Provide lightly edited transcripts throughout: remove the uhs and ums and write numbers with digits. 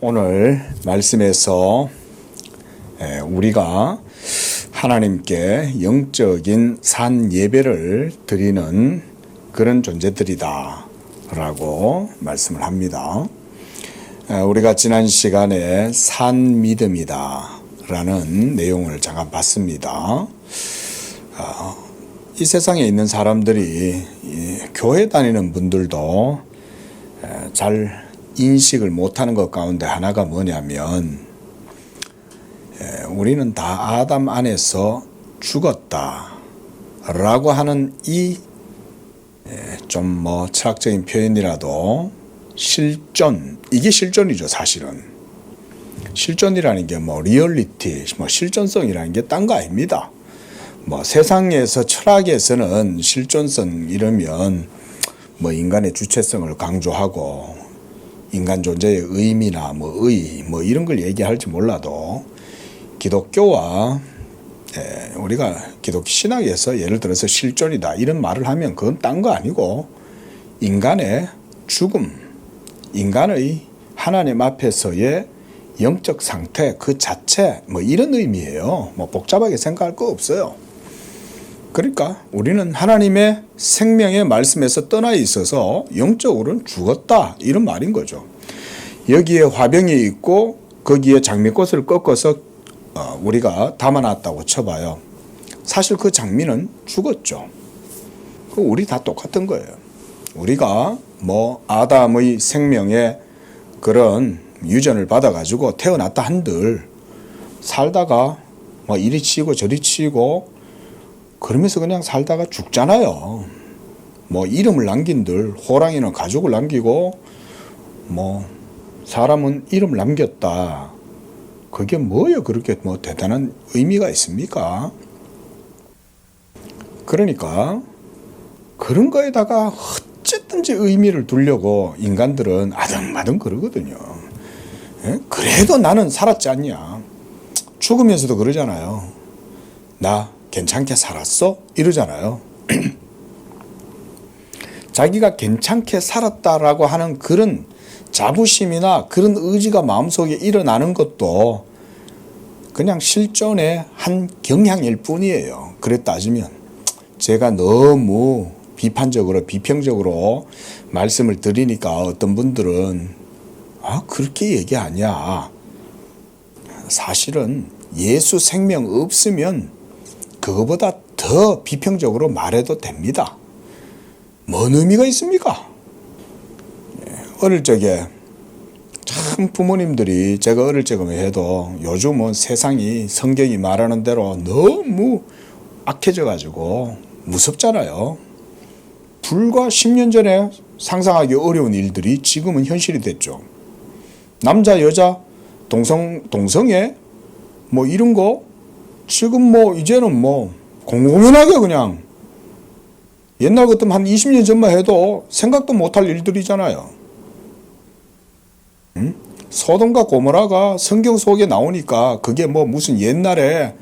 오늘 말씀에서 우리가 하나님께 영적인 산 예배를 드리는 그런 존재들이다 라고 말씀을 합니다. 우리가 지난 시간에 산 믿음이다 라는 내용을 잠깐 봤습니다. 이 세상에 있는 사람들이 교회 다니는 분들도 잘 인식을 못하는 것 가운데 하나가 뭐냐면 우리는 다 아담 안에서 죽었다 라고 하는 이 좀 철학적인 표현이라도 실존, 이게 실존이죠. 사실은 실존이라는 게 리얼리티, 실존성이라는 게 딴 거 아닙니다. 세상에서 철학에서는 실존성 이러면 인간의 주체성을 강조하고 인간 존재의 의미나 의 이런 걸 얘기할지 몰라도 기독교와 우리가 기독교 신학에서 예를 들어서 실존이다 이런 말을 하면 그건 딴 거 아니고 인간의 죽음, 인간의 하나님 앞에서의 영적 상태 그 자체 이런 의미예요. 복잡하게 생각할 거 없어요. 그러니까 우리는 하나님의 생명의 말씀에서 떠나 있어서 영적으로는 죽었다 이런 말인 거죠. 여기에 화병이 있고 거기에 장미꽃을 꺾어서 우리가 담아놨다고 쳐봐요. 사실 그 장미는 죽었죠. 우리 다 똑같은 거예요. 우리가 아담의 생명의 그런 유전을 받아가지고 태어났다 한들 살다가 이리 치고 저리 치고 그러면서 그냥 살다가 죽잖아요. 이름을 남긴들 호랑이는 가족을 남기고 사람은 이름을 남겼다. 그게 뭐예요? 그렇게 대단한 의미가 있습니까? 그러니까 그런 거에다가 어쨌든지 의미를 두려고 인간들은 아등바등 그러거든요. 그래도 나는 살았지 않냐. 죽으면서도 그러잖아요. 나 괜찮게 살았어? 이러잖아요. 자기가 괜찮게 살았다라고 하는 그런 자부심이나 그런 의지가 마음속에 일어나는 것도 그냥 실존의 한 경향일 뿐이에요. 그래 따지면 제가 너무 비판적으로 비평적으로 말씀을 드리니까 어떤 분들은 그렇게 얘기하냐. 사실은 예수 생명 없으면 그거보다 더 비평적으로 말해도 됩니다. 뭔 의미가 있습니까? 어릴 적에 참 부모님들이 제가 어릴 적에 해도 요즘은 세상이 성경이 말하는 대로 너무 악해져 가지고 무섭잖아요. 불과 10년 전에 상상하기 어려운 일들이 지금은 현실이 됐죠. 남자 여자 동성애 이런 거 지금 이제는 공공연하게 그냥 옛날 같으면 한 20년 전만 해도 생각도 못할 일들이잖아요. 소돔과 고모라가 성경 속에 나오니까 그게 무슨 옛날에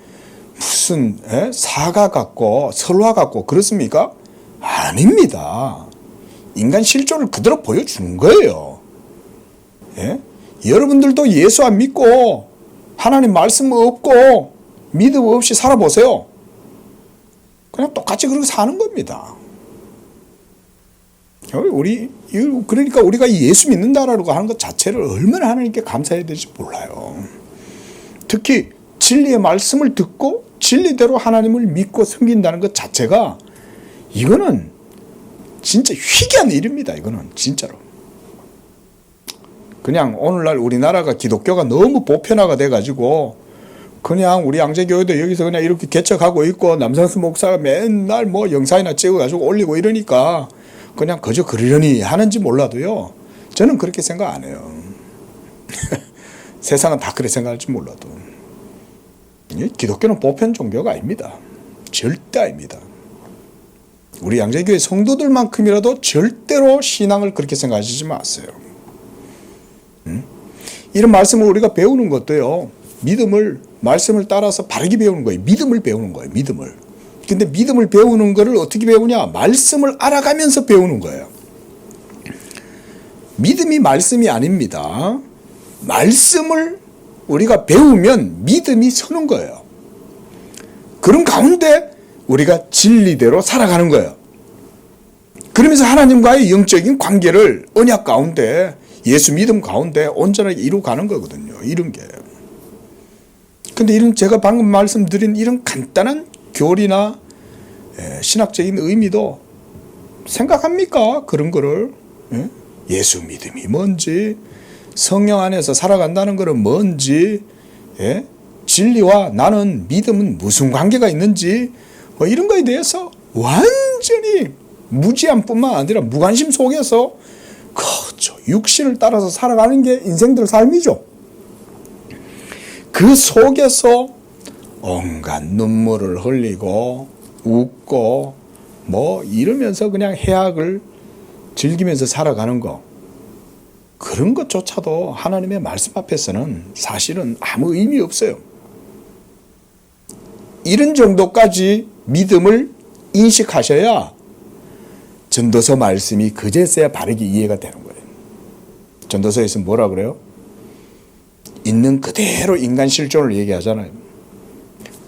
무슨 사가 같고 설화 같고 그렇습니까? 아닙니다. 인간 실존을 그대로 보여주는 거예요. 여러분들도 예수 안 믿고 하나님 말씀 없고 믿음 없이 살아보세요. 그냥 똑같이 그렇게 사는 겁니다. 그러니까 우리가 예수 믿는다라고 하는 것 자체를 얼마나 하나님께 감사해야 될지 몰라요. 특히 진리의 말씀을 듣고 진리대로 하나님을 믿고 섬긴다는 것 자체가 이거는 진짜 희귀한 일입니다. 이거는 진짜로. 그냥 오늘날 우리나라가 기독교가 너무 보편화가 돼가지고 그냥 우리 양재교회도 여기서 그냥 이렇게 개척하고 있고 남상수 목사가 맨날 영상이나 찍어가지고 올리고 이러니까 그냥 그저 그러려니 하는지 몰라도요. 저는 그렇게 생각 안 해요. 세상은 다 그렇게 생각할지 몰라도. 기독교는 보편 종교가 아닙니다. 절대 아닙니다. 우리 양재교회 성도들만큼이라도 절대로 신앙을 그렇게 생각하시지 마세요. 이런 말씀을 우리가 배우는 것도요. 말씀을 따라서 바르게 배우는 거예요. 믿음을 배우는 거예요. 믿음을. 근데 믿음을 배우는 거를 어떻게 배우냐? 말씀을 알아가면서 배우는 거예요. 믿음이 말씀이 아닙니다. 말씀을 우리가 배우면 믿음이 서는 거예요. 그런 가운데 우리가 진리대로 살아가는 거예요. 그러면서 하나님과의 영적인 관계를 언약 가운데, 예수 믿음 가운데 온전하게 이루어가는 거거든요. 이런 게. 근데 이런 제가 방금 말씀드린 이런 간단한 교리나 신학적인 의미도 생각합니까? 그런 거를. 예수 믿음이 뭔지, 성령 안에서 살아간다는 것은 뭔지, 진리와 나는 믿음은 무슨 관계가 있는지, 이런 거에 대해서 완전히 무지함 뿐만 아니라 무관심 속에서 그저 육신을 따라서 살아가는 게 인생들 삶이죠. 그 속에서 온갖 눈물을 흘리고 웃고 이러면서 그냥 해악을 즐기면서 살아가는 거, 그런 것조차도 하나님의 말씀 앞에서는 사실은 아무 의미 없어요. 이런 정도까지 믿음을 인식하셔야 전도서 말씀이 그제서야 바르게 이해가 되는 거예요. 전도서에서 뭐라 그래요? 있는 그대로 인간 실존을 얘기하잖아요.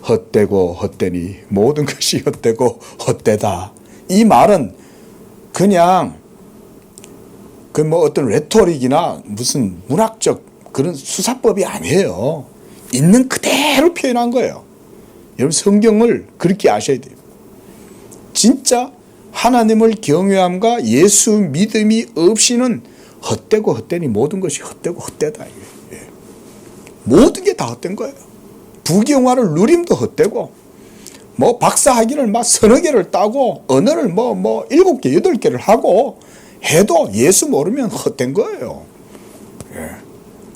헛되고 헛되니 모든 것이 헛되고 헛되다. 이 말은 그냥 어떤 레토릭이나 무슨 문학적 그런 수사법이 아니에요. 있는 그대로 표현한 거예요. 여러분, 성경을 그렇게 아셔야 돼요. 진짜 하나님을 경외함과 예수 믿음이 없이는 헛되고 헛되니 모든 것이 헛되고 헛되다. 모든 게 다 헛된 거예요. 부귀영화를 누림도 헛되고, 박사학위를 막 서너 개를 따고, 언어를 7개, 8개를 하고 해도 예수 모르면 헛된 거예요.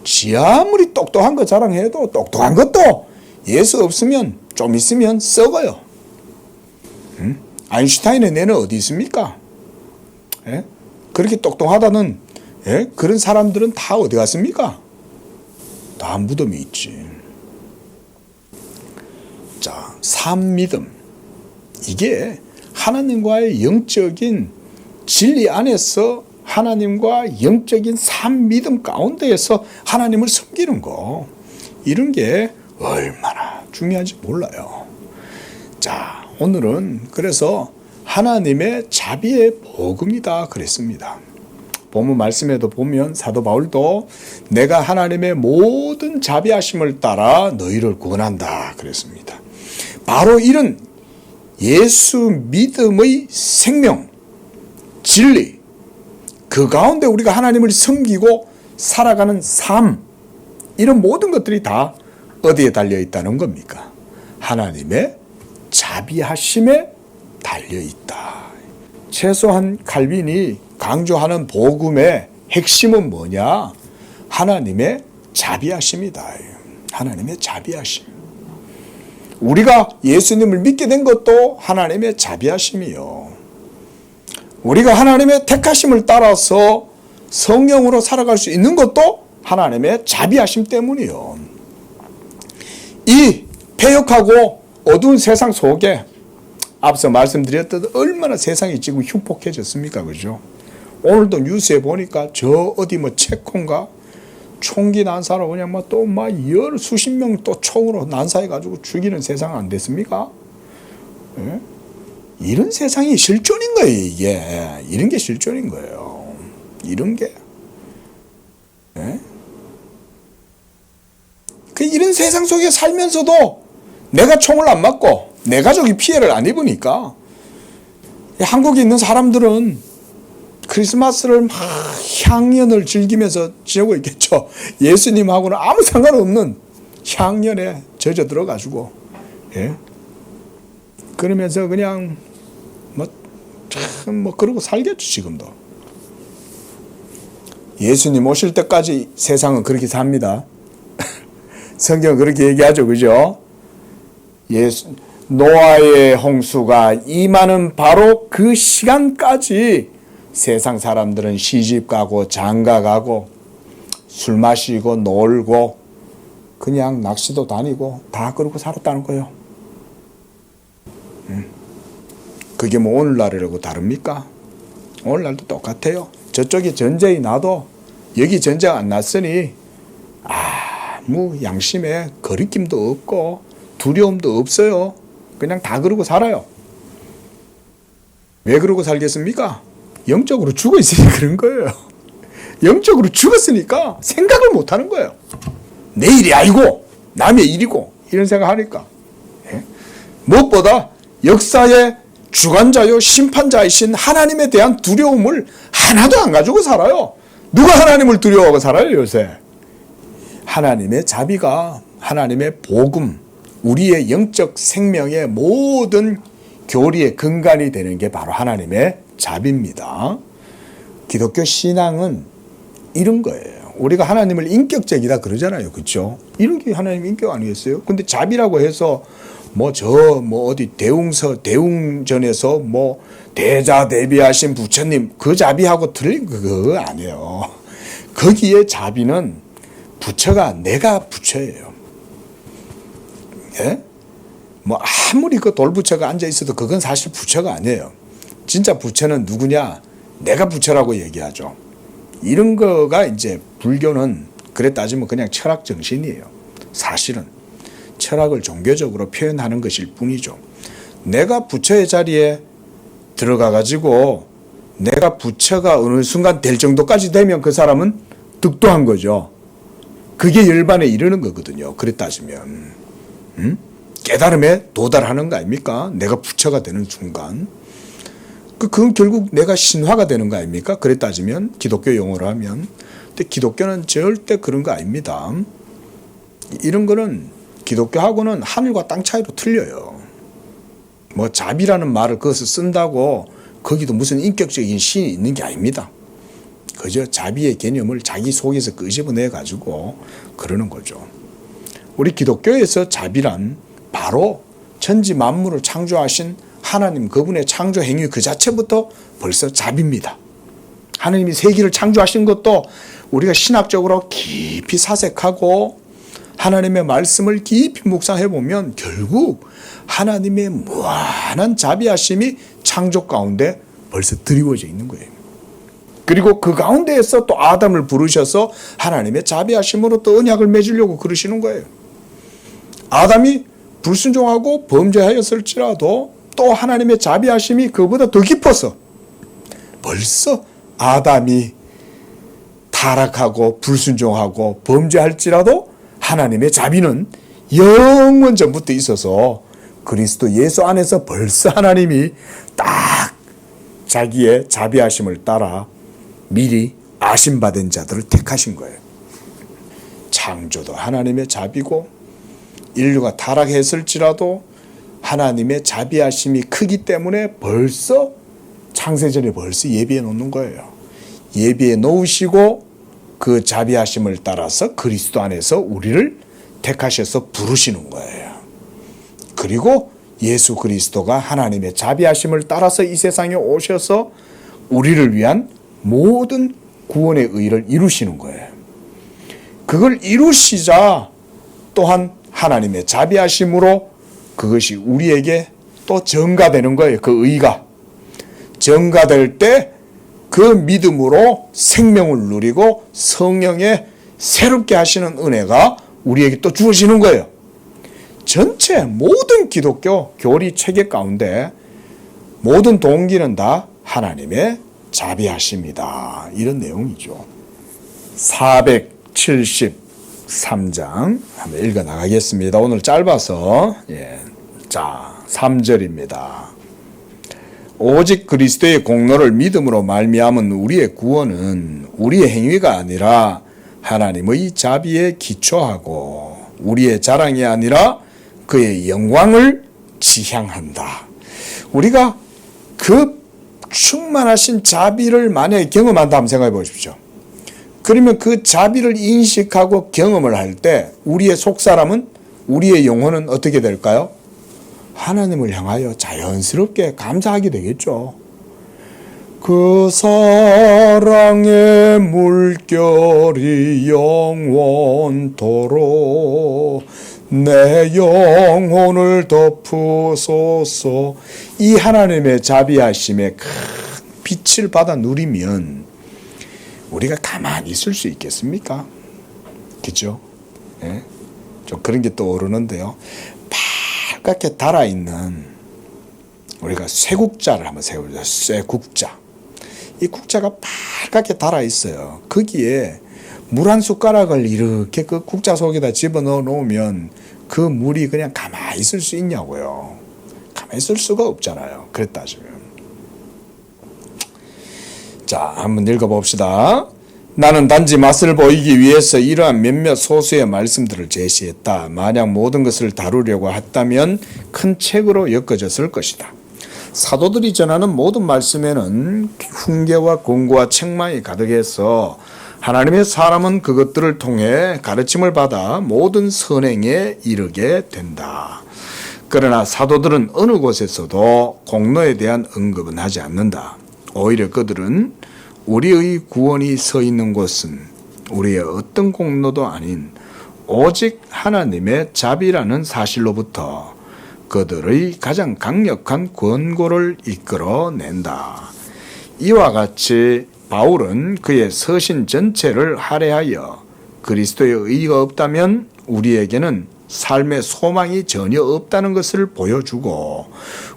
지 아무리 똑똑한 거 자랑해도 똑똑한 것도 예수 없으면 좀 있으면 썩어요. 아인슈타인의 뇌는 어디 있습니까? 그렇게 똑똑하다는 그런 사람들은 다 어디 갔습니까? 다 무덤이 있지. 자, 삶-믿음. 이게 하나님과의 영적인 진리 안에서 하나님과 영적인 삶-믿음 가운데에서 하나님을 섬기는 거. 이런 게 얼마나 중요한지 몰라요. 자, 오늘은 그래서 하나님의 자비의 복음이다 그랬습니다. 본문 말씀에도 보면 사도 바울도 내가 하나님의 모든 자비하심을 따라 너희를 구원한다 그랬습니다. 바로 이런 예수 믿음의 생명, 진리, 그 가운데 우리가 하나님을 섬기고 살아가는 삶, 이런 모든 것들이 다 어디에 달려 있다는 겁니까? 하나님의 자비하심에 달려 있다. 최소한 칼빈이 강조하는 복음의 핵심은 뭐냐? 하나님의 자비하심이다. 하나님의 자비하심. 우리가 예수님을 믿게 된 것도 하나님의 자비하심이요. 우리가 하나님의 택하심을 따라서 성령으로 살아갈 수 있는 것도 하나님의 자비하심 때문이요. 이 패역하고 어두운 세상 속에 앞서 말씀드렸듯 얼마나 세상이 지금 흉폭해졌습니까? 그죠? 오늘도 뉴스에 보니까 저 어디 체코인가 총기 난사로 그냥 열 수십 명 또 총으로 난사해가지고 죽이는 세상 안 됐습니까? 예? 이런 세상이 실존인 거예요, 이게. 이런 게 실존인 거예요. 이런 게. 예? 이런 세상 속에 살면서도 내가 총을 안 맞고 내 가족이 피해를 안 입으니까 한국에 있는 사람들은 크리스마스를 막 향연을 즐기면서 지내고 있겠죠. 예수님하고는 아무 상관없는 향연에 젖어 들어가지고, 그러면서 그냥 그러고 살겠죠, 지금도. 예수님 오실 때까지 세상은 그렇게 삽니다. 성경은 그렇게 얘기하죠, 그죠? 노아의 홍수가 임하는 바로 그 시간까지 세상 사람들은 시집 가고 장가 가고 술 마시고 놀고 그냥 낚시도 다니고 다 그러고 살았다는 거예요. 그게 오늘날이라고 다릅니까? 오늘날도 똑같아요. 저쪽에 전쟁이 나도 여기 전쟁 안 났으니 아무 양심에 거리낌도 없고 두려움도 없어요. 그냥 다 그러고 살아요. 왜 그러고 살겠습니까? 영적으로 죽어 있으니 그런 거예요. 영적으로 죽었으니까 생각을 못 하는 거예요. 내 일이 아니고 남의 일이고 이런 생각하니까. 무엇보다 역사의 주관자요 심판자이신 하나님에 대한 두려움을 하나도 안 가지고 살아요. 누가 하나님을 두려워하고 살아요 요새? 하나님의 자비가 하나님의 복음, 우리의 영적 생명의 모든 교리의 근간이 되는 게 바로 하나님의 자비입니다. 기독교 신앙은 이런 거예요. 우리가 하나님을 인격적이다 그러잖아요. 그렇죠? 이런 게 하나님 인격 아니겠어요? 근데 자비라고 해서 어디 대웅전에서 대자 대비하신 부처님 그 자비하고 틀린 그거 아니에요. 거기에 자비는 부처가 내가 부처예요. 예? 아무리 그 돌부처가 앉아 있어도 그건 사실 부처가 아니에요. 진짜 부처는 누구냐? 내가 부처라고 얘기하죠. 이런 거가 이제 불교는 그래 따지면 그냥 철학 정신이에요. 사실은 철학을 종교적으로 표현하는 것일 뿐이죠. 내가 부처의 자리에 들어가 가지고 내가 부처가 어느 순간 될 정도까지 되면 그 사람은 득도한 거죠. 그게 열반에 이르는 거거든요. 그래 따지면 깨달음에 도달하는 거 아닙니까? 내가 부처가 되는 순간 그건 결국 내가 신화가 되는 거 아닙니까? 그래 따지면 기독교 용어로 하면. 근데 기독교는 절대 그런 거 아닙니다. 이런 거는 기독교하고는 하늘과 땅 차이로 틀려요. 자비라는 말을 거기서 쓴다고 거기도 무슨 인격적인 신이 있는 게 아닙니다. 그저 자비의 개념을 자기 속에서 끄집어내 가지고 그러는 거죠. 우리 기독교에서 자비란 바로 천지 만물을 창조하신 하나님 그분의 창조 행위 그 자체부터 벌써 자비입니다. 하나님이 세계를 창조하신 것도 우리가 신학적으로 깊이 사색하고 하나님의 말씀을 깊이 묵상해 보면 결국 하나님의 무한한 자비하심이 창조 가운데 벌써 드리워져 있는 거예요. 그리고 그 가운데에서 또 아담을 부르셔서 하나님의 자비하심으로 또 언약을 맺으려고 그러시는 거예요. 아담이 불순종하고 범죄하였을지라도 또 하나님의 자비하심이 그보다 더 깊어서 벌써 아담이 타락하고 불순종하고 범죄할지라도 하나님의 자비는 영원 전부터 있어서 그리스도 예수 안에서 벌써 하나님이 딱 자기의 자비하심을 따라 미리 아심받은 자들을 택하신 거예요. 창조도 하나님의 자비고 인류가 타락했을지라도 하나님의 자비하심이 크기 때문에 벌써 창세전에 벌써 예비해 놓는 거예요. 예비해 놓으시고 그 자비하심을 따라서 그리스도 안에서 우리를 택하셔서 부르시는 거예요. 그리고 예수 그리스도가 하나님의 자비하심을 따라서 이 세상에 오셔서 우리를 위한 모든 구원의 의를 이루시는 거예요. 그걸 이루시자 또한 하나님의 자비하심으로 그것이 우리에게 또 전가되는 거예요. 그 의가 전가될 때 그 믿음으로 생명을 누리고 성령의 새롭게 하시는 은혜가 우리에게 또 주어지는 거예요. 전체 모든 기독교 교리 체계 가운데 모든 동기는 다 하나님의 자비하심이다. 이런 내용이죠. 473장 한번 읽어 나가겠습니다. 오늘 짧아서 자 3절입니다. 오직 그리스도의 공로를 믿음으로 말미암은 우리의 구원은 우리의 행위가 아니라 하나님의 자비에 기초하고 우리의 자랑이 아니라 그의 영광을 지향한다. 우리가 그 충만하신 자비를 만약에 경험한다 하면 생각해 보십시오. 그러면 그 자비를 인식하고 경험을 할 때 우리의 속사람은 우리의 영혼은 어떻게 될까요? 하나님을 향하여 자연스럽게 감사하게 되겠죠. 그 사랑의 물결이 영원토록 내 영혼을 덮으소서. 이 하나님의 자비하심에 큰 빛을 받아 누리면 우리가 가만히 있을 수 있겠습니까? 그렇죠? 예? 좀 그런 게 떠오르는데요. 빨갛게 달아있는 우리가 쇠국자를 한번 세워보자. 쇠국자. 이 국자가 빨갛게 달아있어요. 거기에 물 한 숟가락을 이렇게 그 국자 속에다 집어넣어 놓으면 그 물이 그냥 가만히 있을 수 있냐고요. 가만히 있을 수가 없잖아요. 그랬다 지금. 자, 한번 읽어봅시다. 나는 단지 맛을 보이기 위해서 이러한 몇몇 소수의 말씀들을 제시했다. 만약 모든 것을 다루려고 했다면 큰 책으로 엮어졌을 것이다. 사도들이 전하는 모든 말씀에는 훈계와 권고와 책망이 가득해서 하나님의 사람은 그것들을 통해 가르침을 받아 모든 선행에 이르게 된다. 그러나 사도들은 어느 곳에서도 공로에 대한 언급은 하지 않는다. 오히려 그들은 우리의 구원이 서 있는 곳은 우리의 어떤 공로도 아닌 오직 하나님의 자비라는 사실로부터 그들의 가장 강력한 권고를 이끌어낸다. 이와 같이 바울은 그의 서신 전체를 할애하여 그리스도의 의의가 없다면 우리에게는 삶의 소망이 전혀 없다는 것을 보여주고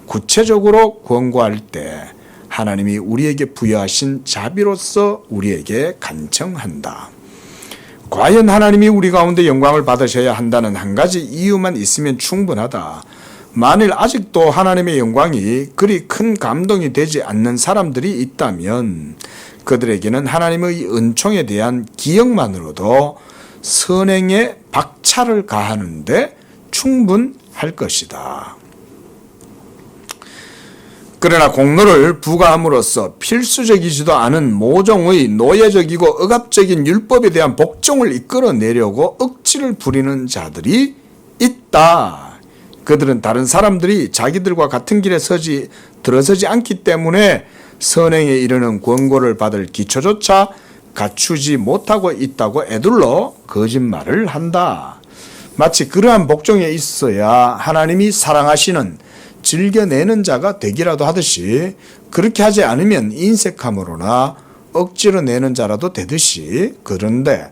구체적으로 권고할 때 하나님이 우리에게 부여하신 자비로서 우리에게 간청한다. 과연 하나님이 우리 가운데 영광을 받으셔야 한다는 한 가지 이유만 있으면 충분하다. 만일 아직도 하나님의 영광이 그리 큰 감동이 되지 않는 사람들이 있다면 그들에게는 하나님의 은총에 대한 기억만으로도 선행에 박차를 가하는데 충분할 것이다. 그러나 공로를 부과함으로써 필수적이지도 않은 모종의 노예적이고 억압적인 율법에 대한 복종을 이끌어내려고 억지를 부리는 자들이 있다. 그들은 다른 사람들이 자기들과 같은 길에 들어서지 않기 때문에 선행에 이르는 권고를 받을 기초조차 갖추지 못하고 있다고 애둘러 거짓말을 한다. 마치 그러한 복종에 있어야 하나님이 사랑하시는 즐겨내는 자가 되기라도 하듯이 그렇게 하지 않으면 인색함으로나 억지로 내는 자라도 되듯이 그런데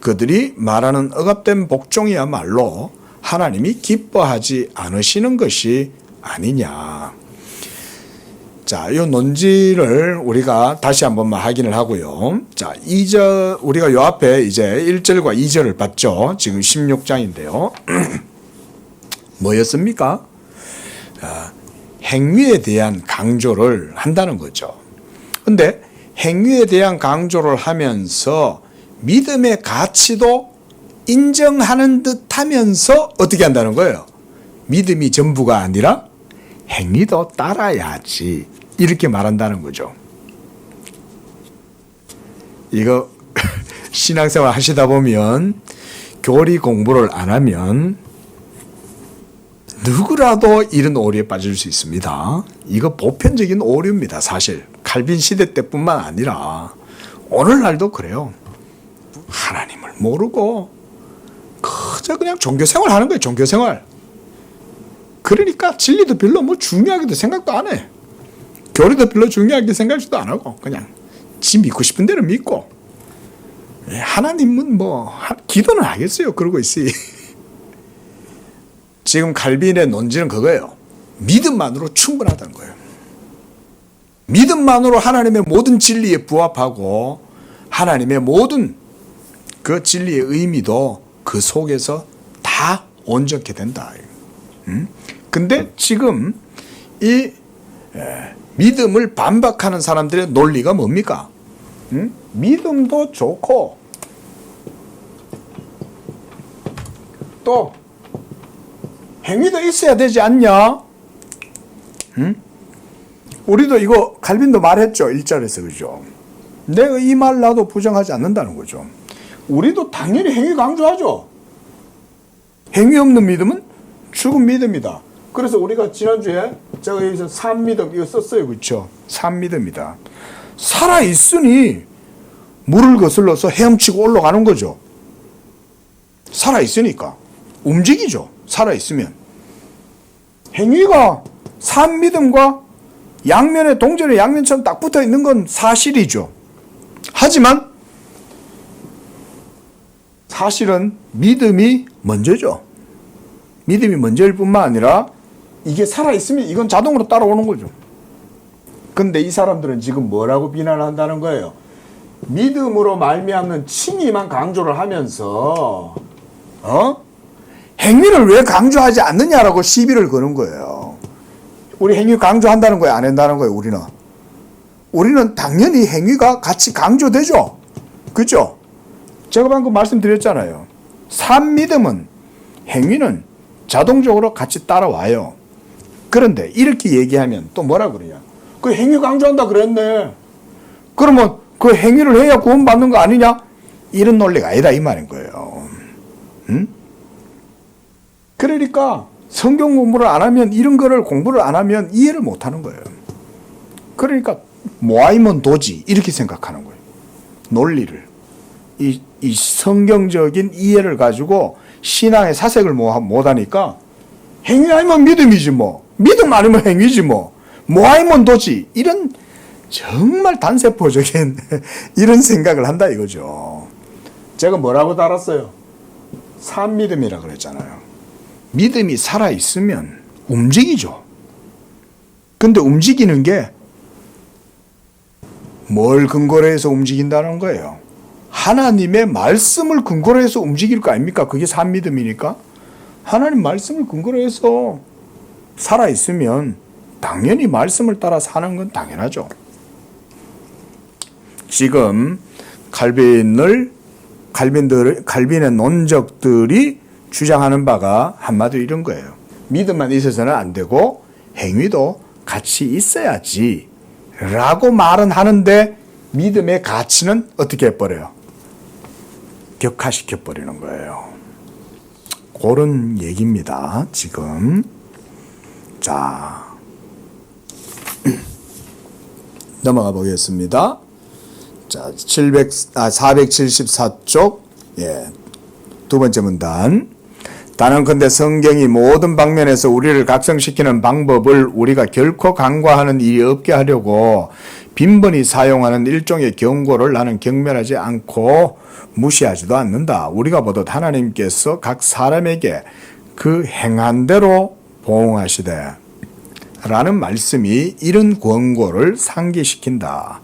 그들이 말하는 억압된 복종이야말로 하나님이 기뻐하지 않으시는 것이 아니냐. 자, 이 논지를 우리가 다시 한번만 확인을 하고요. 자, 2절, 우리가 요 앞에 이제 1절과 2절을 봤죠. 지금 16장인데요. 뭐였습니까? 행위에 대한 강조를 한다는 거죠. 근데 행위에 대한 강조를 하면서 믿음의 가치도 인정하는 듯 하면서 어떻게 한다는 거예요? 믿음이 전부가 아니라 행위도 따라야지. 이렇게 말한다는 거죠. 이거 신앙생활 하시다 보면 교리 공부를 안 하면 누구라도 이런 오류에 빠질 수 있습니다. 이거 보편적인 오류입니다. 사실 칼빈 시대 때뿐만 아니라 오늘날도 그래요. 하나님을 모르고 그저 그냥 종교생활 하는 거예요. 종교생활. 그러니까 진리도 별로 뭐 중요하게도 생각도 안 해. 교리도 별로 중요하게 생각지도 안 하고 그냥 지 믿고 싶은 대로 믿고 하나님은 뭐 기도는 하겠어요. 그러고 있으니. 지금 칼빈의 논지는 그거예요. 믿음만으로 충분하다는 거예요. 믿음만으로 하나님의 모든 진리에 부합하고 하나님의 모든 그 진리의 의미도 그 속에서 다 온전케 된다. 근데 지금 이 믿음을 반박하는 사람들의 논리가 뭡니까? 믿음도 좋고 또 행위도 있어야 되지 않냐? 우리도 이거 칼빈도 말했죠. 1절에서 그죠? 내가 이 말 나도 부정하지 않는다는 거죠. 우리도 당연히 행위 강조하죠. 행위 없는 믿음은 죽은 믿음이다. 그래서 우리가 지난주에 제가 여기서 산믿음 이거 썼어요. 그렇죠? 산믿음이다. 살아있으니 물을 거슬러서 헤엄치고 올라가는 거죠. 살아있으니까 움직이죠. 살아있으면. 행위가 산믿음과 양면에 동전의 양면처럼 딱 붙어 있는 건 사실이죠. 하지만 사실은 믿음이 먼저죠. 믿음이 먼저일 뿐만 아니라 이게 살아있으면 이건 자동으로 따라오는 거죠. 근데 이 사람들은 지금 뭐라고 비난한다는 거예요? 믿음으로 말미암는 칭의만 강조를 하면서 행위를 왜 강조하지 않느냐라고 시비를 거는 거예요. 우리 행위 강조한다는 거예요? 안 한다는 거예요? 우리는 당연히 행위가 같이 강조되죠. 그죠? 제가 방금 말씀드렸잖아요. 산 믿음은 행위는 자동적으로 같이 따라와요. 그런데 이렇게 얘기하면 또 뭐라 그러냐? 그 행위 강조한다 그랬네. 그러면 그 행위를 해야 구원받는 거 아니냐? 이런 논리가 아니다 이 말인 거예요. 그러니까 성경 공부를 안 하면, 이런 거를 공부를 안 하면 이해를 못 하는 거예요. 그러니까 모아이면 도지 이렇게 생각하는 거예요. 논리를. 이 성경적인 이해를 가지고 신앙의 사색을 못 하니까 행위 아니면 믿음이지 뭐. 믿음 아니면 행위지 뭐. 모아이면 도지. 이런 정말 단세포적인 이런 생각을 한다 이거죠. 제가 뭐라고 달았어요? 산 믿음이라 그랬잖아요. 믿음이 살아있으면 움직이죠. 근데 움직이는 게 뭘 근거로 해서 움직인다는 거예요? 하나님의 말씀을 근거로 해서 움직일 거 아닙니까? 그게 산 믿음이니까. 하나님 말씀을 근거로 해서 살아있으면 당연히 말씀을 따라 사는 건 당연하죠. 지금 칼빈의 논적들이 주장하는 바가 한마디로 이런 거예요. 믿음만 있어서는 안 되고 행위도 같이 있어야지 라고 말은 하는데 믿음의 가치는 어떻게 해버려요? 격화시켜 버리는 거예요. 그런 얘기입니다. 지금 자 넘어가 보겠습니다. 자, 474쪽 두 번째 문단. 단언컨대 성경이 모든 방면에서 우리를 각성시키는 방법을 우리가 결코 간과하는 일이 없게 하려고 빈번히 사용하는 일종의 경고를 나는 경멸하지 않고 무시하지도 않는다. 우리가 보듯 하나님께서 각 사람에게 그 행한 대로 보응하시되 라는 말씀이 이런 권고를 상기시킨다.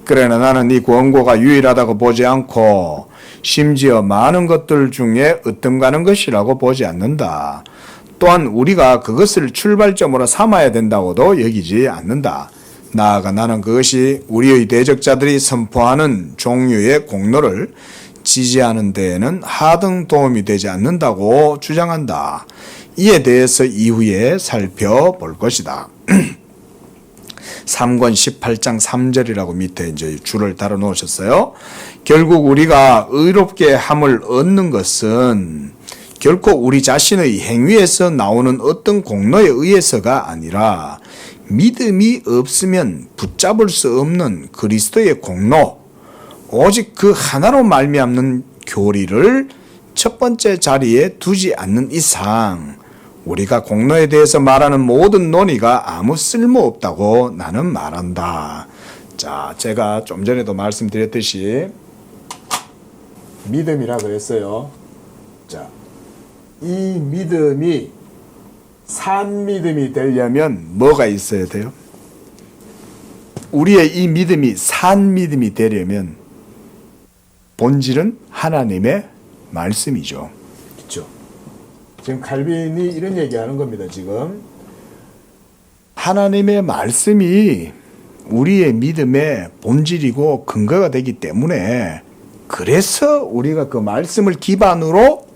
그러나 나는 이 권고가 유일하다고 보지 않고 심지어 많은 것들 중에 으뜸가는 것이라고 보지 않는다. 또한 우리가 그것을 출발점으로 삼아야 된다고도 여기지 않는다. 나아가 나는 그것이 우리의 대적자들이 선포하는 종류의 공로를 지지하는 데에는 하등 도움이 되지 않는다고 주장한다. 이에 대해서 이후에 살펴볼 것이다. 3권 18장 3절이라고 밑에 이제 줄을 달아 놓으셨어요. 결국 우리가 의롭게 함을 얻는 것은 결코 우리 자신의 행위에서 나오는 어떤 공로에 의해서가 아니라 믿음이 없으면 붙잡을 수 없는 그리스도의 공로, 오직 그 하나로 말미암는 교리를 첫 번째 자리에 두지 않는 이상 우리가 공로에 대해서 말하는 모든 논의가 아무 쓸모없다고 나는 말한다. 자, 제가 좀 전에도 말씀드렸듯이 믿음이라 그랬어요. 자, 이 믿음이 산 믿음이 되려면 뭐가 있어야 돼요? 우리의 이 믿음이 산 믿음이 되려면 본질은 하나님의 말씀이죠. 그렇죠? 지금 칼빈이 이런 얘기하는 겁니다. 지금 하나님의 말씀이 우리의 믿음의 본질이고 근거가 되기 때문에 그래서 우리가 그 말씀을 기반으로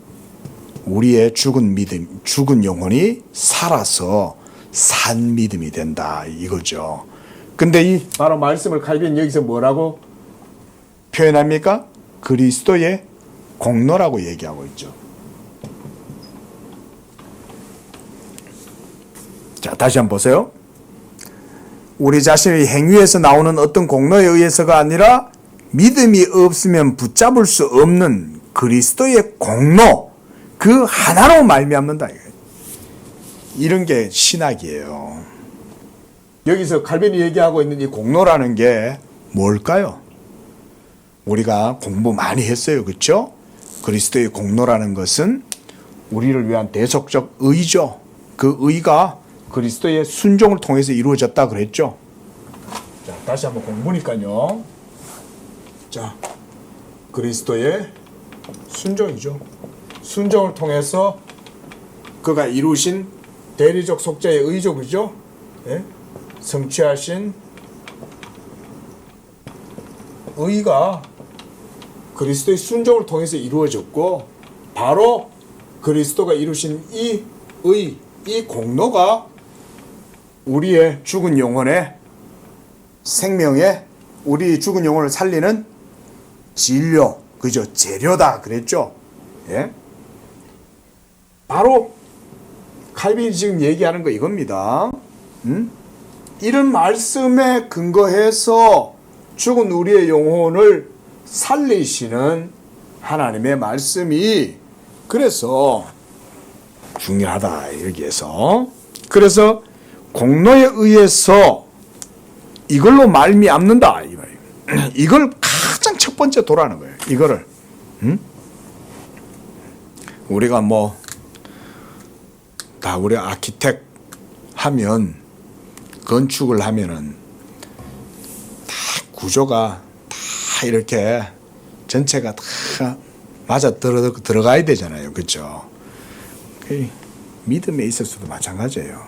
우리의 죽은 믿음, 죽은 영혼이 살아서 산 믿음이 된다 이거죠. 근데 이 바로 말씀을 칼빈 여기서 뭐라고 표현합니까? 그리스도의 공로라고 얘기하고 있죠. 자, 다시 한번 보세요. 우리 자신의 행위에서 나오는 어떤 공로에 의해서가 아니라 믿음이 없으면 붙잡을 수 없는 그리스도의 공로, 그 하나로 말미암는다. 이런 게 신학이에요. 여기서 칼빈이 얘기하고 있는 이 공로라는 게 뭘까요? 우리가 공부 많이 했어요. 그렇죠? 그리스도의 공로라는 것은 우리를 위한 대속적 의죠. 그 의가 그리스도의 순종을 통해서 이루어졌다 그랬죠. 자, 다시 한번 공부니까요. 자, 그리스도의 순종이죠. 순종을 통해서 그가 이루신 대리적 속죄의 의죠, 그죠? 예? 성취하신 의가 그리스도의 순종을 통해서 이루어졌고, 바로 그리스도가 이루신 이 의, 이 공로가 우리의 죽은 영혼의 생명에, 우리 죽은 영혼을 살리는 진료, 그죠? 재료다 그랬죠. 예? 바로 칼빈이 지금 얘기하는 거 이겁니다. 이런 말씀에 근거해서 죽은 우리의 영혼을 살리시는 하나님의 말씀이 그래서 중요하다 여기에서. 그래서 공로에 의해서 이걸로 말미암는다 이 말이에요. 이걸 가장 첫 번째 도라는 거예요. 이거를 우리가 뭐 다 우리 아키텍 하면, 건축을 하면은 다 구조가 다 이렇게 전체가 다 맞아 들어가야 되잖아요. 그렇죠? 믿음에 있어서도 마찬가지예요.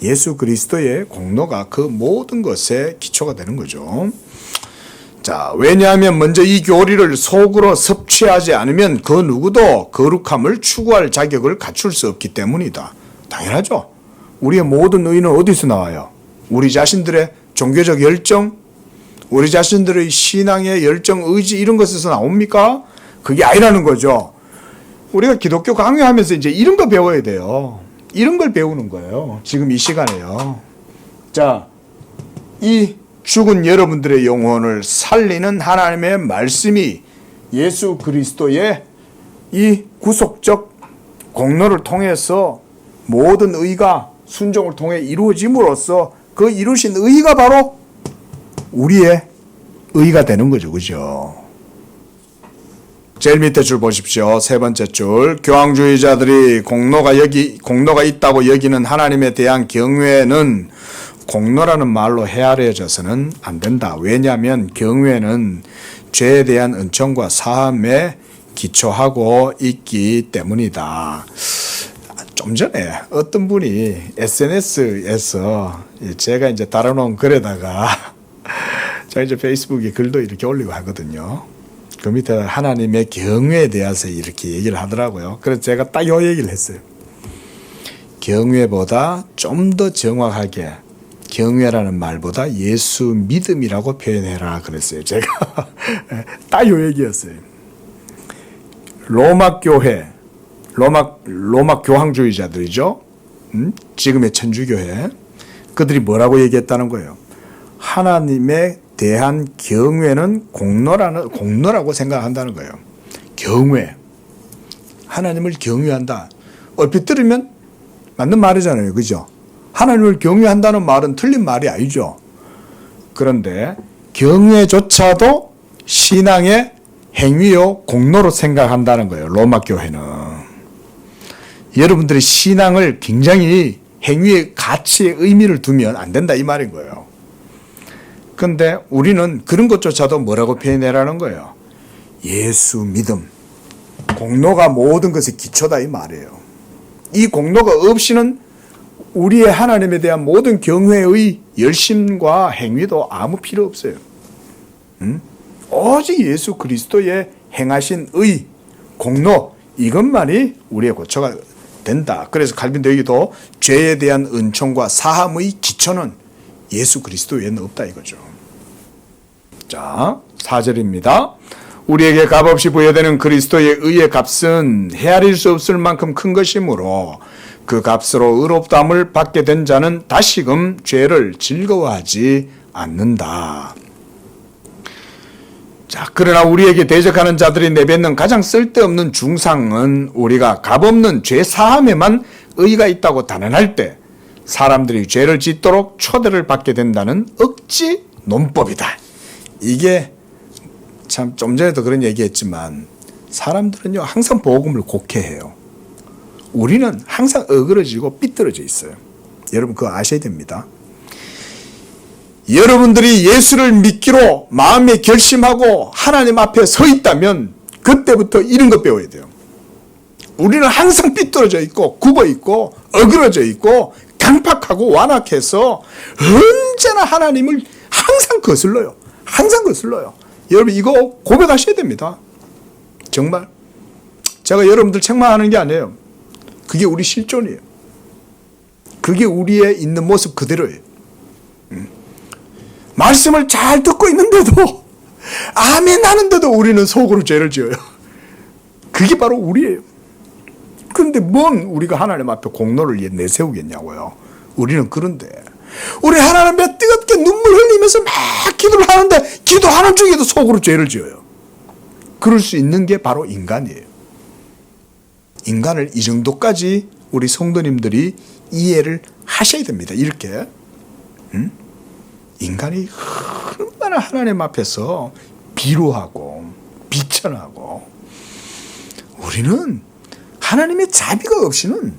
예수 그리스도의 공로가 그 모든 것의 기초가 되는 거죠. 자, 왜냐하면 먼저 이 교리를 속으로 섭취하지 않으면 그 누구도 거룩함을 추구할 자격을 갖출 수 없기 때문이다. 당연하죠. 우리의 모든 의는 어디서 나와요? 우리 자신들의 종교적 열정, 우리 자신들의 신앙의 열정, 의지 이런 것에서 나옵니까? 그게 아니라는 거죠. 우리가 기독교 강요하면서 이제 이런 거 배워야 돼요. 이런 걸 배우는 거예요. 지금 이 시간에요. 자, 이 죽은 여러분들의 영혼을 살리는 하나님의 말씀이 예수 그리스도의 이 구속적 공로를 통해서 모든 의가 순종을 통해 이루어짐으로써 그 이루신 의가 바로 우리의 의가 되는 거죠. 그죠? 제일 밑에 줄 보십시오. 세 번째 줄. 교황주의자들이 공로가 있다고 여기는 하나님에 대한 경외는 공로라는 말로 헤아려져서는 안 된다. 왜냐하면 경외는 죄에 대한 은총과 사함에 기초하고 있기 때문이다. 좀 전에 어떤 분이 SNS에서 제가 이제 달아놓은 글에다가 제가 이제 페이스북에 글도 이렇게 올리고 하거든요. 그 밑에 하나님의 경외에 대해서 이렇게 얘기를 하더라고요. 그래서 제가 딱 요 얘기를 했어요. 경외보다 좀 더 정확하게 경외라는 말보다 예수 믿음이라고 표현해라 그랬어요. 제가 딱 요 얘기였어요. 로마 교회, 로마 교황주의자들이죠. 지금의 천주교회. 그들이 뭐라고 얘기했다는 거예요? 하나님에 대한 경외는 공로라고 생각한다는 거예요. 경외. 하나님을 경외한다. 얼핏 들으면 맞는 말이잖아요. 그죠? 하나님을 경외한다는 말은 틀린 말이 아니죠. 그런데 경외조차도 신앙의 행위요 공로로 생각한다는 거예요. 로마 교회는. 여러분들의 신앙을 굉장히 행위의 가치에 의미를 두면 안 된다 이 말인 거예요. 그런데 우리는 그런 것조차도 뭐라고 표현해라는 거예요? 예수 믿음. 공로가 모든 것의 기초다 이 말이에요. 이 공로가 없이는 우리의 하나님에 대한 모든 경외의 열심과 행위도 아무 필요 없어요. 오직 예수 그리스도의 행하신 의, 공로 이것만이 우리의 고초가 된다. 그래서 칼빈도 여기도 죄에 대한 은총과 사함의 기초는 예수 그리스도 외에는 없다 이거죠. 자, 4절입니다. 우리에게 값없이 부여되는 그리스도의 의의 값은 헤아릴 수 없을 만큼 큰 것이므로 그 값으로 의롭다함을 받게 된 자는 다시금 죄를 즐거워하지 않는다. 자, 그러나 우리에게 대적하는 자들이 내뱉는 가장 쓸데없는 중상은 우리가 값없는 죄 사함에만 의의가 있다고 단언할 때 사람들이 죄를 짓도록 초대를 받게 된다는 억지 논법이다. 이게 참 좀 전에도 그런 얘기했지만 사람들은요 항상 복음을 곡해해요. 우리는 항상 어그러지고 삐뚤어져 있어요. 여러분 그거 아셔야 됩니다. 여러분들이 예수를 믿기로 마음에 결심하고 하나님 앞에 서 있다면 그때부터 이런 거 배워야 돼요. 우리는 항상 삐뚤어져 있고 굽어 있고 어그러져 있고 강팍하고 완악해서 언제나 하나님을 항상 거슬러요. 항상 거슬러요. 여러분 이거 고백하셔야 됩니다. 정말 제가 여러분들 책망하는 게 아니에요. 그게 우리 실존이에요. 그게 우리의 있는 모습 그대로예요. 말씀을 잘 듣고 있는데도 아멘 하는데도 우리는 속으로 죄를 지어요. 그게 바로 우리예요. 그런데 뭔 우리가 하나님 앞에 공로를 내세우겠냐고요. 우리는 그런데 우리 하나님 앞에 뜨겁게 눈물 흘리면서 막 기도를 하는데 기도하는 중에도 속으로 죄를 지어요. 그럴 수 있는 게 바로 인간이에요. 인간을 이 정도까지 우리 성도님들이 이해를 하셔야 됩니다. 이렇게 인간이 얼마나 하나님 앞에서 비루하고 비천하고 우리는 하나님의 자비가 없이는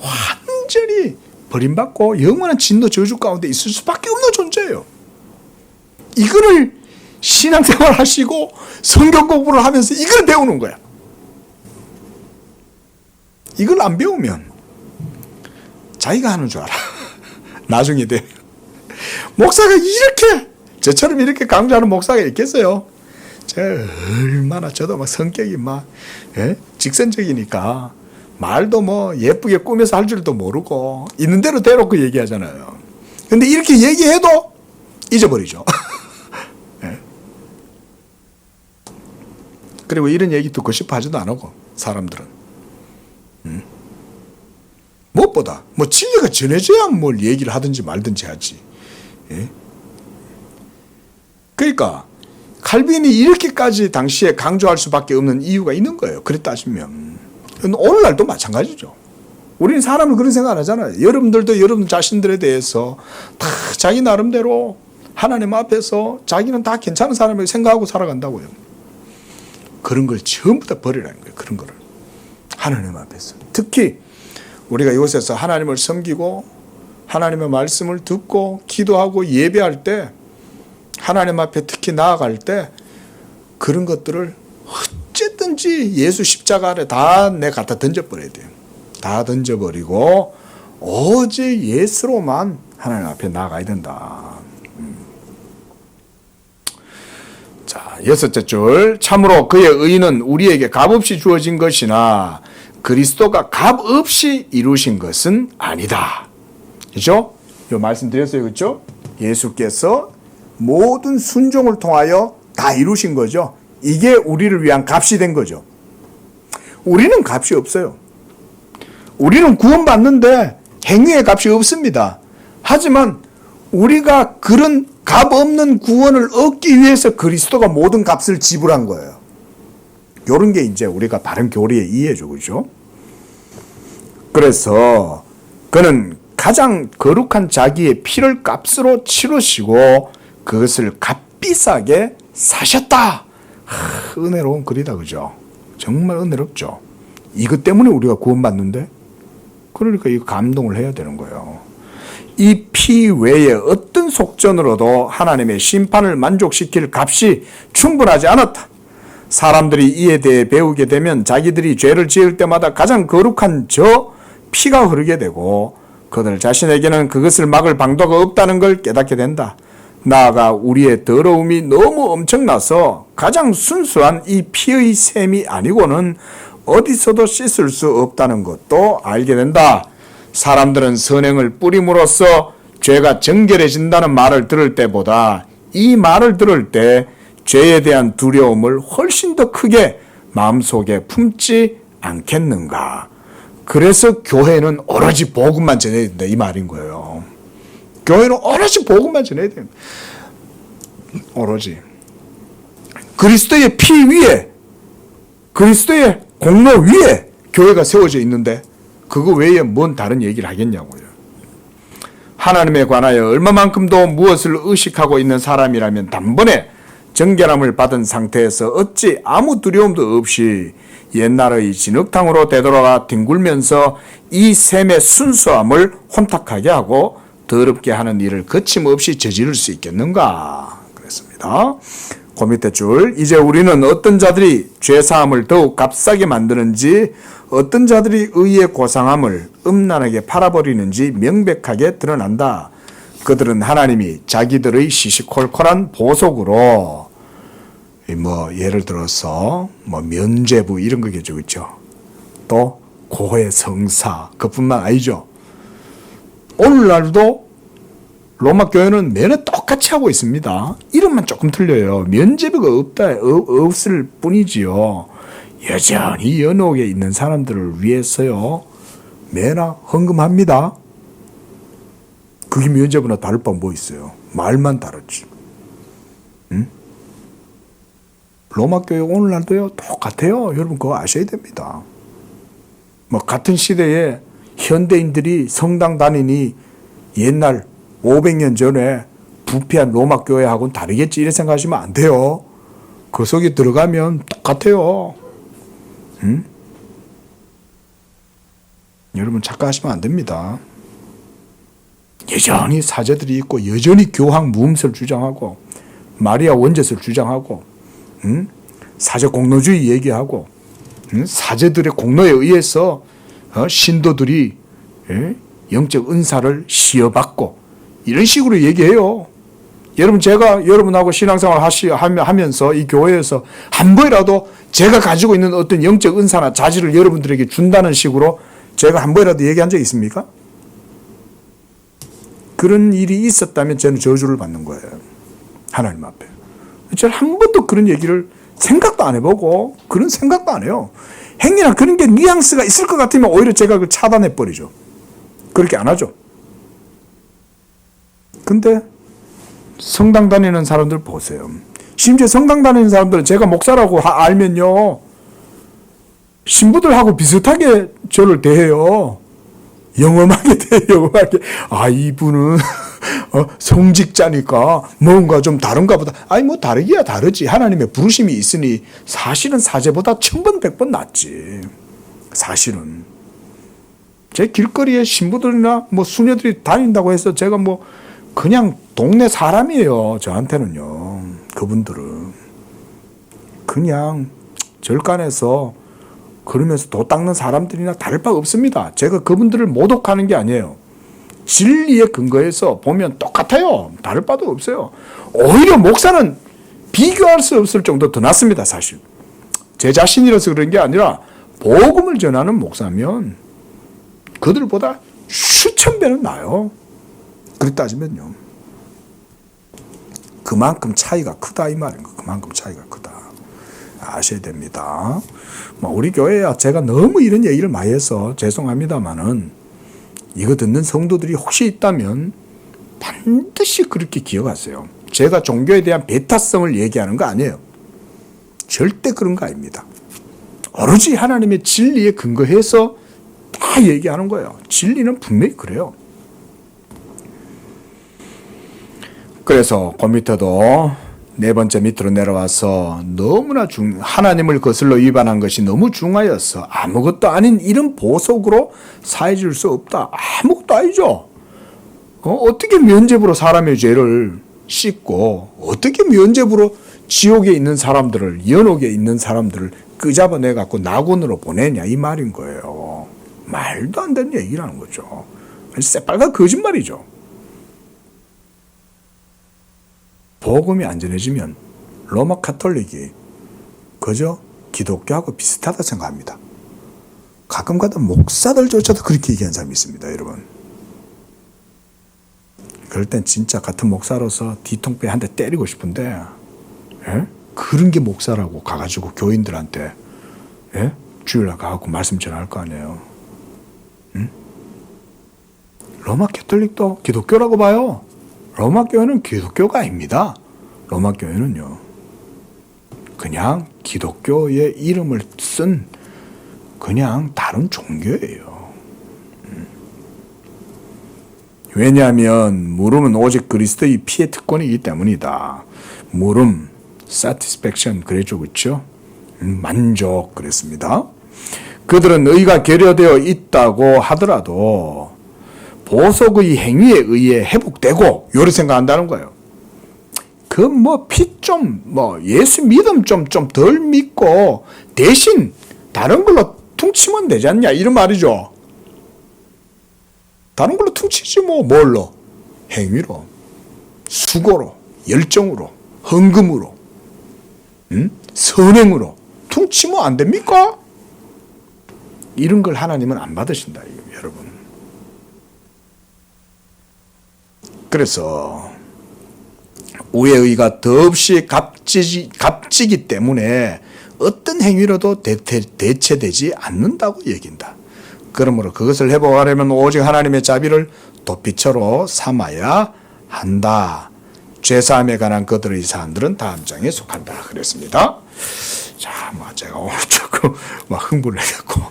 완전히 버림받고 영원한 진노 저주 가운데 있을 수밖에 없는 존재예요. 이거를 신앙생활 하시고 성경 공부를 하면서 이걸 배우는 거야. 이걸 안 배우면 자기가 하는 줄 알아. 나중에 돼. 목사가 이렇게 저처럼 이렇게 강조하는 목사가 있겠어요? 얼마나 저도 막 성격이 막 직선적이니까 말도 뭐 예쁘게 꾸며서 할 줄도 모르고 있는 대로 대놓고 얘기하잖아요. 근데 이렇게 얘기해도 잊어버리죠. 그리고 이런 얘기 듣고 싶어 하지도 안 하고 사람들은 무엇보다 뭐 진리가 전해져야 뭘 얘기를 하든지 말든지 하지. 그러니까 칼빈이 이렇게까지 당시에 강조할 수밖에 없는 이유가 있는 거예요. 그래 따지면 오늘날도 마찬가지죠. 우리는 사람은 그런 생각 안 하잖아요. 여러분들도 여러분 자신들에 대해서 다 자기 나름대로 하나님 앞에서 자기는 다 괜찮은 사람이라고 생각하고 살아간다고요. 그런 걸 전부 다 버리라는 거예요. 그런 거를 하나님 앞에서. 특히 우리가 이곳에서 하나님을 섬기고 하나님의 말씀을 듣고 기도하고 예배할 때 하나님 앞에 특히 나아갈 때 그런 것들을 어쨌든지 예수 십자가 아래 다 내 갖다 던져버려야 돼요. 다 던져버리고 오직 예수로만 하나님 앞에 나아가야 된다. 자, 6째 줄. 참으로 그의 의는 우리에게 값없이 주어진 것이나 그리스도가 값없이 이루신 것은 아니다. 그렇죠? 이 말씀 드렸어요. 그렇죠? 예수께서 모든 순종을 통하여 다 이루신 거죠. 이게 우리를 위한 값이 된 거죠. 우리는 값이 없어요. 우리는 구원받는데 행위의 값이 없습니다. 하지만 우리가 그런 값 없는 구원을 얻기 위해서 그리스도가 모든 값을 지불한 거예요. 이런 게 이제 우리가 바른 교리의 이해죠. 그죠? 그래서 그는 가장 거룩한 자기의 피를 값으로 치르시고 그것을 값비싸게 사셨다. 은혜로운 글이다. 그죠? 정말 은혜롭죠. 이것 때문에 우리가 구원받는데 그러니까 이거 감동을 해야 되는 거예요. 이 피 외에 어떤 속전으로도 하나님의 심판을 만족시킬 값이 충분하지 않았다. 사람들이 이에 대해 배우게 되면 자기들이 죄를 지을 때마다 가장 거룩한 저 피가 흐르게 되고 그들 자신에게는 그것을 막을 방도가 없다는 걸 깨닫게 된다. 나아가 우리의 더러움이 너무 엄청나서 가장 순수한 이 피의 셈이 아니고는 어디서도 씻을 수 없다는 것도 알게 된다. 사람들은 선행을 뿌림으로써 죄가 정결해진다는 말을 들을 때보다 이 말을 들을 때 죄에 대한 두려움을 훨씬 더 크게 마음속에 품지 않겠는가. 그래서 교회는 오로지 복음만 전해야 된다 이 말인 거예요. 교회는 오로지 복음만 전해야 됩니다. 오로지 그리스도의 피 위에 그리스도의 공로 위에 교회가 세워져 있는데 그거 외에 뭔 다른 얘기를 하겠냐고요. 하나님에 관하여 얼마만큼도 무엇을 의식하고 있는 사람이라면 단번에 정결함을 받은 상태에서 어찌 아무 두려움도 없이 옛날의 진흙탕으로 되돌아가 뒹굴면서 이 셈의 순수함을 혼탁하게 하고 더럽게 하는 일을 거침없이 저지를 수 있겠는가 그랬습니다. 그 밑에 줄, 이제 우리는 어떤 자들이 죄사함을 더욱 값싸게 만드는지 어떤 자들이 의의 고상함을 음란하게 팔아버리는지 명백하게 드러난다. 그들은 하나님이 자기들의 시시콜콜한 보석으로 예를 들어서 면죄부 이런 거겠죠, 그렇죠? 또 고해 성사 그뿐만 아니죠. 오늘날도 로마 교회는 매년 똑같이 하고 있습니다. 이름만 조금 틀려요. 면죄부가 없을 뿐이지요. 여전히 연옥에 있는 사람들을 위해서요. 매나 헌금합니다. 그게 면죄부나 다를 바 뭐 있어요. 말만 다르지. 응? 로마 교회 오늘날도요 똑같아요. 여러분 그거 아셔야 됩니다. 같은 시대에 현대인들이 성당 다니니 옛날 500년 전에 부패한 로마 교회하고는 다르겠지 이렇게 생각하시면 안 돼요. 그 속에 들어가면 똑같아요. 응? 여러분 착각하시면 안 됩니다. 여전히 사제들이 있고 여전히 교황 무음서를 주장하고 마리아 원죄서를 주장하고 사제 공로주의 얘기하고 사제들의 공로에 의해서 신도들이 영적 은사를 시어받고 이런 식으로 얘기해요. 여러분 제가 여러분하고 신앙생활 하면서 이 교회에서 한 번이라도 제가 가지고 있는 어떤 영적 은사나 자질을 여러분들에게 준다는 식으로 제가 한 번이라도 얘기한 적 있습니까? 그런 일이 있었다면 저는 저주를 받는 거예요. 하나님 앞에. 저는 한 번도 그런 얘기를 생각도 안 해보고 그런 생각도 안 해요. 행위나 그런 게 뉘앙스가 있을 것 같으면 오히려 제가 그걸 차단해버리죠. 그렇게 안 하죠. 근데 성당 다니는 사람들 보세요. 심지어 성당 다니는 사람들은 제가 목사라고 알면요. 신부들하고 비슷하게 저를 대해요. 영험하게 대해요. 영험하게. 이분은 성직자니까 뭔가 좀 다른가 보다. 다르기야 다르지. 하나님의 부르심이 있으니 사실은 사제보다 1000번 100번 낫지. 사실은. 제 길거리에 신부들이나 수녀들이 다닌다고 해서 제가 그냥 동네 사람이에요. 저한테는요. 그분들은. 그냥 절간에서 그러면서 도 닦는 사람들이나 다를 바 없습니다. 제가 그분들을 모독하는 게 아니에요. 진리에 근거해서 보면 똑같아요. 다를 바도 없어요. 오히려 목사는 비교할 수 없을 정도 더 낫습니다. 사실. 제 자신이라서 그런 게 아니라 복음을 전하는 목사면 그들보다 수천 배는 나아요. 그렇게 따지면요. 그만큼 차이가 크다 이 말인 거. 그만큼 차이가 크다. 아셔야 됩니다. 우리 교회야 제가 너무 이런 얘기를 많이 해서 죄송합니다만은 이거 듣는 성도들이 혹시 있다면 반드시 그렇게 기억하세요. 제가 종교에 대한 배타성을 얘기하는 거 아니에요. 절대 그런 거 아닙니다. 오로지 하나님의 진리에 근거해서 다 얘기하는 거예요. 진리는 분명히 그래요. 그래서 그 밑에도 네 번째 밑으로 내려와서 너무나 하나님을 거슬러 위반한 것이 너무 중하여서 아무것도 아닌 이런 보석으로 사해줄 수 없다. 아무것도 아니죠. 어떻게 면죄부로 사람의 죄를 씻고 어떻게 면죄부로 지옥에 있는 사람들을 연옥에 있는 사람들을 끄잡아내 갖고 낙원으로 보내냐 이 말인 거예요. 말도 안 되는 얘기라는 거죠. 새빨간 거짓말이죠. 복음이 안 전해지면 로마 카톨릭이 그저 기독교하고 비슷하다 생각합니다. 가끔가다 목사들조차도 그렇게 얘기하는 사람이 있습니다. 여러분. 그럴 땐 진짜 같은 목사로서 뒤통수에 한 대 때리고 싶은데 그런 게 목사라고 가가지고 교인들한테 주일날 가갖고 말씀 전할 거 아니에요. 로마 카톨릭도 기독교라고 봐요. 로마 교회는 기독교가 아닙니다. 로마 교회는요. 그냥 기독교의 이름을 쓴 그냥 다른 종교예요. 왜냐하면 물음은 오직 그리스도의 피의 특권이기 때문이다. 물음, satisfaction 그랬죠, 그렇죠? 만족 그랬습니다. 그들은 의가 결여되어 있다고 하더라도 보석의 행위에 의해 회복되고 요리 생각한다는 거예요. 그 뭐 피 좀 뭐 예수 믿음 좀 덜 믿고 대신 다른 걸로 퉁치면 되지 않냐 이런 말이죠. 다른 걸로 퉁치지 뭐 뭘로? 행위로, 수고로, 열정으로, 헌금으로, 선행으로 퉁치면 안 됩니까? 이런 걸 하나님은 안 받으신다, 여러분. 그래서 우리의 의가 더없이 값지기 때문에 어떤 행위로도 대체되지 않는다고 얘긴다. 그러므로 그것을 회복하려면 오직 하나님의 자비를 도피처로 삼아야 한다. 죄사함에 관한 그들의 사안들은 다음 장에 속한다. 그랬습니다. 자, 뭐 제가 오늘 조금 흥분을 해갖고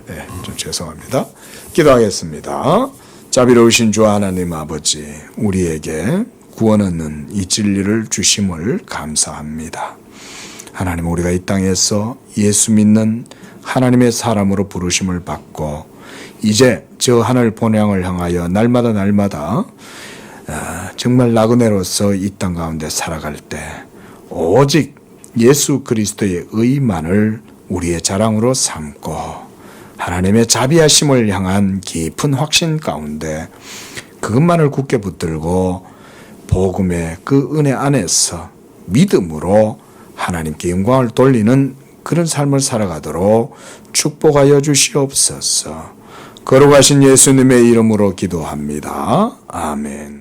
네, 좀 죄송합니다. 기도하겠습니다. 자비로우신 주 하나님 아버지, 우리에게 구원 얻는 이 진리를 주심을 감사합니다. 하나님, 우리가 이 땅에서 예수 믿는 하나님의 사람으로 부르심을 받고 이제 저 하늘 본향을 향하여 날마다 정말 나그네로서 이 땅 가운데 살아갈 때 오직 예수 그리스도의 의만을 우리의 자랑으로 삼고 하나님의 자비하심을 향한 깊은 확신 가운데 그것만을 굳게 붙들고 복음의 그 은혜 안에서 믿음으로 하나님께 영광을 돌리는 그런 삶을 살아가도록 축복하여 주시옵소서. 걸어가신 예수님의 이름으로 기도합니다. 아멘.